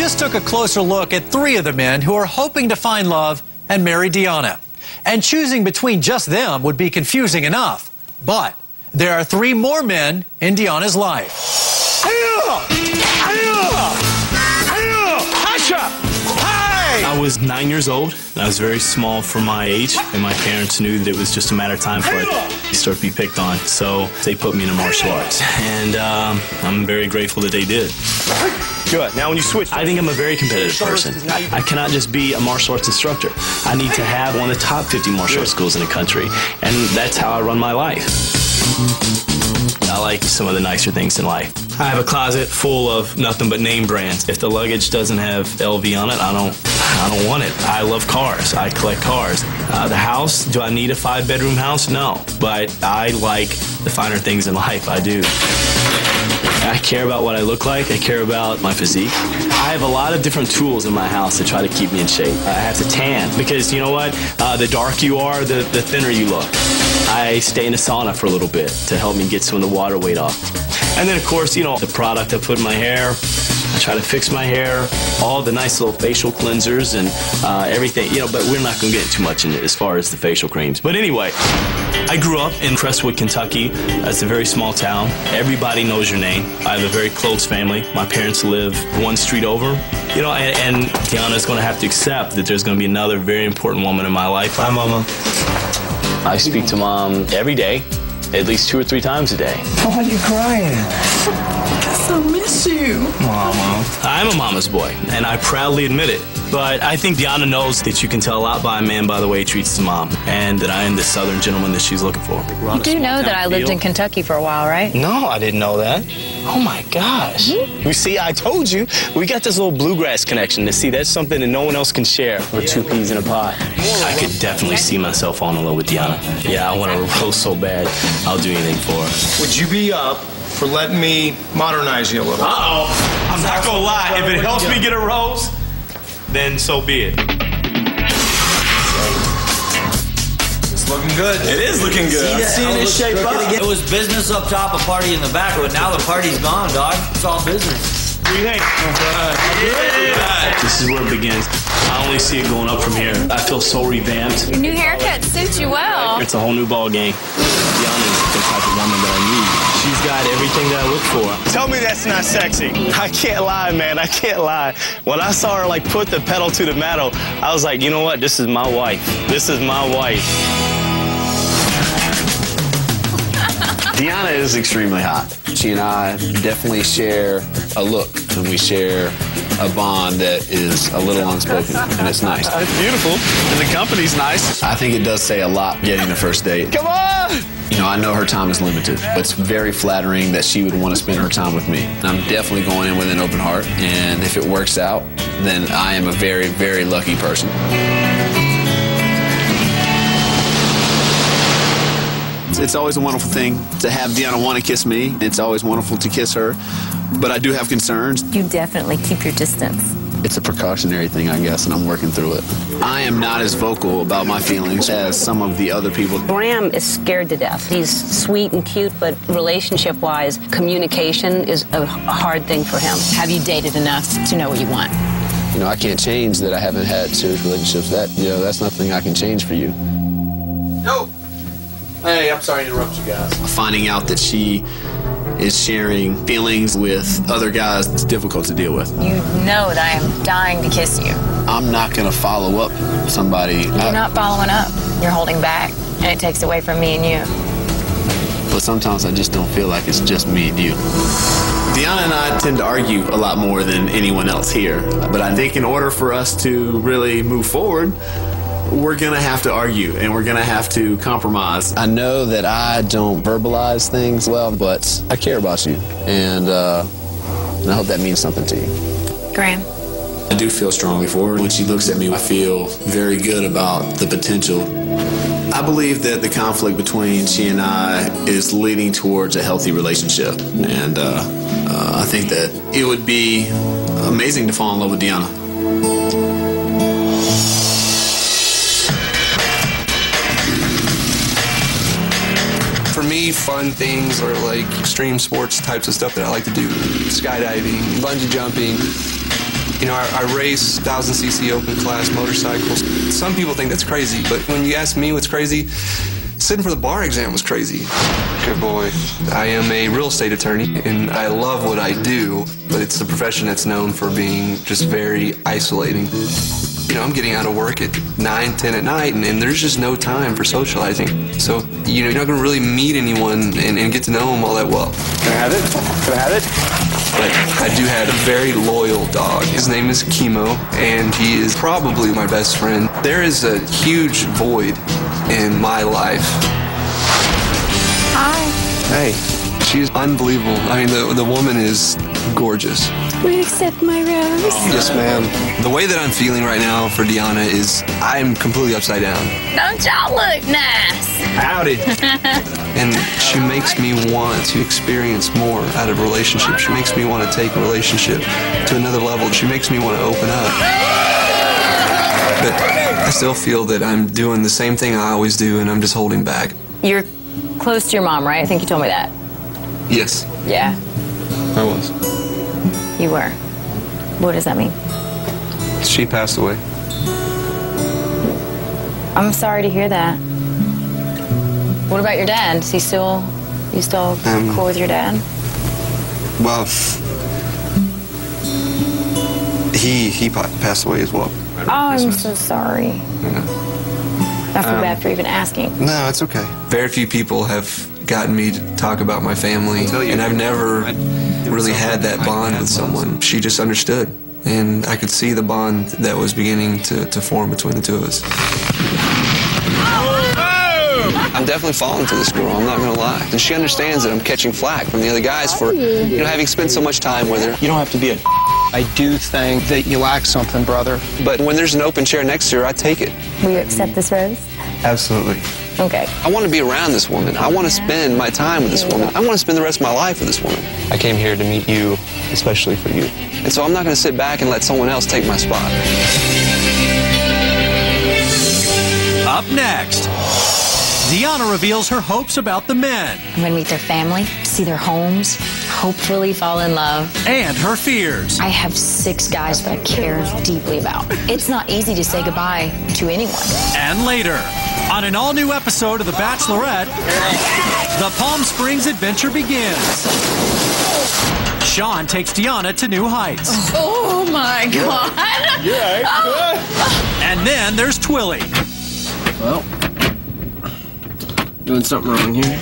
just took a closer look at 3 of the men who are hoping to find love and marry Deanna. And choosing between just them would be confusing enough. But there are 3 more men in Deanna's life. I was 9 years old, and I was very small for my age, and my parents knew that it was just a matter of time for it to start to be picked on. So they put me into martial arts, and I'm very grateful that they did. Good. Now when you switch... I think I'm a very competitive person. I cannot just be a martial arts instructor. I need to have one of the top 50 martial arts schools in the country, and that's how I run my life. I like some of the nicer things in life. I have a closet full of nothing but name brands. If the luggage doesn't have LV on it, I don't want it. I love cars. I collect cars. The house, do I need a 5-bedroom house? No. But I like the finer things in life. I do. I care about what I look like. I care about my physique. I have a lot of different tools in my house to try to keep me in shape. I have to tan because, you know what? The darker you are, the thinner you look. I stay in a sauna for a little bit to help me get some of the water weight off. And then, of course, you know, the product I put in my hair, I try to fix my hair, all the nice little facial cleansers and everything, you know, but we're not going to get too much in it as far as the facial creams. But anyway, I grew up in Crestwood, Kentucky. It's a very small town. Everybody knows your name. I have a very close family. My parents live 1 street over. You know, and Deanna's going to have to accept that there's going to be another very important woman in my life. Hi, Mama. I speak to Mom every day, at least 2 or 3 times a day. Why are you crying? Because I miss you. Mama. I'm a mama's boy, and I proudly admit it. But I think Deanna knows that you can tell a lot by a man by the way he treats his mom, and that I am the southern gentleman that she's looking for. You do know that I lived in Kentucky for a while, right? No, I didn't know that. Oh my gosh. You see, I told you, we got this little bluegrass connection. To see, that's something that no one else can share. We're 2 peas in a pod. I could definitely see myself falling in love with Deanna. Yeah, I want to roast so bad, I'll do anything for her. Would you be up for letting me modernize you a little? Uh-oh. I'm not gonna lie, if it helps me get a rose, then so be it. It's looking good. It is looking good. I'm seeing it shape up. It was business up top, a party in the back, but now the party's gone, dog. It's all business. What do you think? This is where it begins. I only see it going up from here. I feel so revamped. Your new haircut suits you well. It's a whole new ball game. Deanna's the type of woman that I need. She's got everything that I look for. Tell me that's not sexy. I can't lie, man. I can't lie. When I saw her, like, put the pedal to the metal, I was like, you know what? This is my wife. This is my wife. Deanna is extremely hot. She and I definitely share a look, and we share a bond that is a little unspoken, and it's nice. It's beautiful, and the company's nice. I think it does say a lot getting the first date. Come on! You know, I know her time is limited, but it's very flattering that she would want to spend her time with me. And I'm definitely going in with an open heart, and if it works out, then I am a very, very lucky person. It's always a wonderful thing to have Deanna want to kiss me. It's always wonderful to kiss her, but I do have concerns. You definitely keep your distance. It's a precautionary thing, I guess, and I'm working through it. I am not as vocal about my feelings as some of the other people. Graham is scared to death. He's sweet and cute, but relationship-wise, communication is a hard thing for him. Have you dated enough to know what you want? You know, I can't change that I haven't had serious relationships. That's nothing I can change for you. No. Hey, I'm sorry to interrupt you guys. Finding out that she is sharing feelings with other guys, it's difficult to deal with. You know that I am dying to kiss you. I'm not going to follow up somebody. You're not following up. You're holding back, and it takes away from me and you. But sometimes I just don't feel like it's just me and you. Deanna and I tend to argue a lot more than anyone else here. But I think in order for us to really move forward, we're going to have to argue, and we're going to have to compromise. I know that I don't verbalize things well, but I care about you, and I hope that means something to you. Graham. I do feel strongly for her. When she looks at me, I feel very good about the potential. I believe that the conflict between she and I is leading towards a healthy relationship, and I think that it would be amazing to fall in love with Deanna. For me, fun things are like extreme sports types of stuff that I like to do. Skydiving, bungee jumping. You know, I race 1,000cc open class motorcycles. Some people think that's crazy, but when you ask me what's crazy, sitting for the bar exam was crazy. Good boy. I am a real estate attorney, and I love what I do, but it's a profession that's known for being just very isolating. You know, I'm getting out of work at 9, 10 at night, and there's just no time for socializing. So, you know, you're not going to really meet anyone and get to know them all that well. Can I have it? Can I have it? But I do have a very loyal dog. His name is Chemo, and he is probably my best friend. There is a huge void in my life. Hi. Hey, she's unbelievable. I mean, the woman is gorgeous. Will you accept my rose? Yes, ma'am. The way that I'm feeling right now for Deanna is I'm completely upside down. Don't y'all look nice? Howdy. And she makes me want to experience more out of a relationship. She makes me want to take a relationship to another level. She makes me want to open up. But I still feel that I'm doing the same thing I always do, and I'm just holding back. You're close to your mom, right? I think you told me that. Yes, Yeah, I was. you were. What does that mean? She passed away. I'm sorry to hear that. What about your dad? Is he still, you still cool with your dad? Well, he passed away as well. Oh, I'm so sorry. Yeah. I feel bad for even asking. No, it's okay. Very few people have gotten me to talk about my family, and I've never really had that bond with someone. She just understood, and I could see the bond that was beginning to form between the two of us. I'm definitely falling for this girl, I'm not gonna lie. And she understands that I'm catching flack from the other guys for, you know, having spent so much time with her. You don't have to be a I do think that you lack something, brother. But when there's an open chair next to her, I take it. Will you accept this rose? Absolutely. Okay. I want to be around this woman. I want to spend my time with this woman. I want to spend the rest of my life with this woman. I came here to meet you, especially for you. And so I'm not going to sit back and let someone else take my spot. Up next, Deanna reveals her hopes about the men I'm gonna meet their family, see their homes, hopefully fall in love. and her fears. I have 6 guys that I care deeply about. It's not easy to say goodbye to anyone. And later, on an all-new episode of The Bachelorette, the Palm Springs adventure begins. Sean takes Deanna to new heights. Oh my God. And then there's Twilly. Well, doing something wrong here.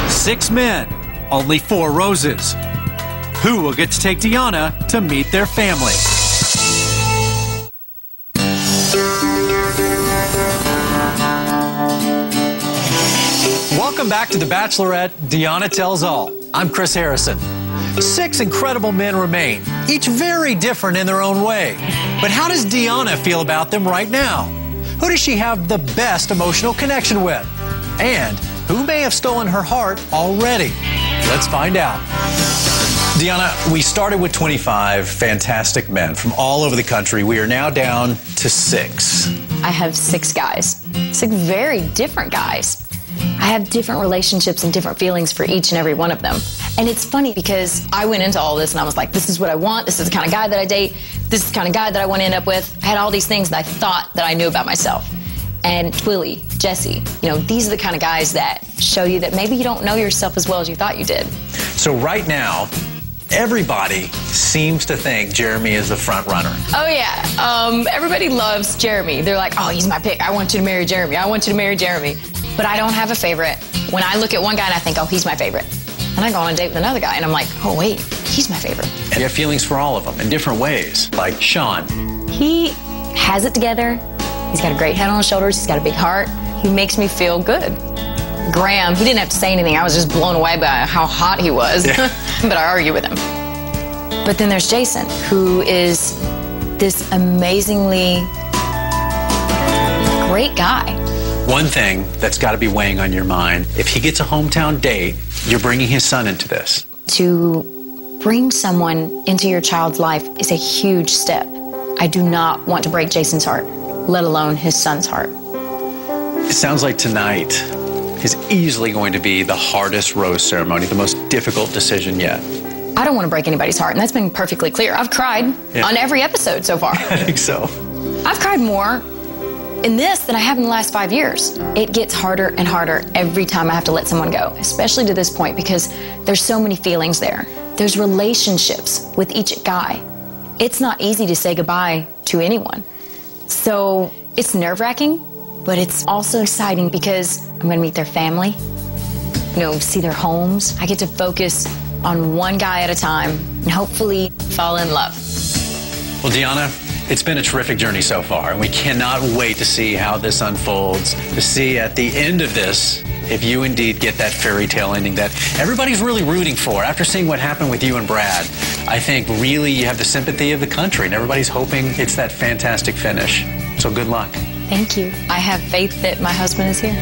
6 men, only 4 roses. Who will get to take Deanna to meet their family? Welcome back to The Bachelorette, Deanna Tells All. I'm Chris Harrison. 6 incredible men remain, each very different in their own way. But how does Deanna feel about them right now? Who does she have the best emotional connection with? And who may have stolen her heart already? Let's find out. Deanna, we started with 25 fantastic men from all over the country. We are now down to 6. I have 6 guys, 6 very different guys. I have different relationships and different feelings for each and every one of them. And it's funny because I went into all this and I was like, this is what I want. This is the kind of guy that I date. This is the kind of guy that I want to end up with. I had all these things that I thought that I knew about myself. And Twilly, Jesse, you know, these are the kind of guys that show you that maybe you don't know yourself as well as you thought you did. So right now, everybody seems to think Jeremy is the front runner. Oh yeah, everybody loves Jeremy. They're like, oh, he's my pick. I want you to marry Jeremy. I want you to marry Jeremy. But I don't have a favorite. When I look at one guy and I think, oh, he's my favorite. And I go on a date with another guy and I'm like, oh wait, he's my favorite. And you have feelings for all of them in different ways, like Sean. He has it together. He's got a great head on his shoulders. He's got a big heart. He makes me feel good. Graham, he didn't have to say anything. I was just blown away by how hot he was. Yeah. But I argue with him. But then there's Jason, who is this amazingly great guy. One thing that's got to be weighing on your mind, if he gets a hometown date, you're bringing his son into this. To bring someone into your child's life is a huge step. I do not want to break Jason's heart, let alone his son's heart. It sounds like tonight is easily going to be the hardest rose ceremony, the most difficult decision yet. I don't want to break anybody's heart, and that's been perfectly clear. I've cried on every episode so far. I think so. I've cried more in this than I have in the last 5 years. It gets harder and harder every time I have to let someone go, especially to this point, because there's so many feelings there. There's relationships with each guy. It's not easy to say goodbye to anyone. So it's nerve-wracking, but it's also exciting because I'm going to meet their family, see their homes. I get to focus on one guy at a time and hopefully fall in love. Well, Deanna, it's been a terrific journey so far, and we cannot wait to see how this unfolds, to see at the end of this if you indeed get that fairy tale ending that everybody's really rooting for. After seeing what happened with you and Brad, I think really you have the sympathy of the country, and everybody's hoping it's that fantastic finish. So good luck. Thank you. I have faith that my husband is here.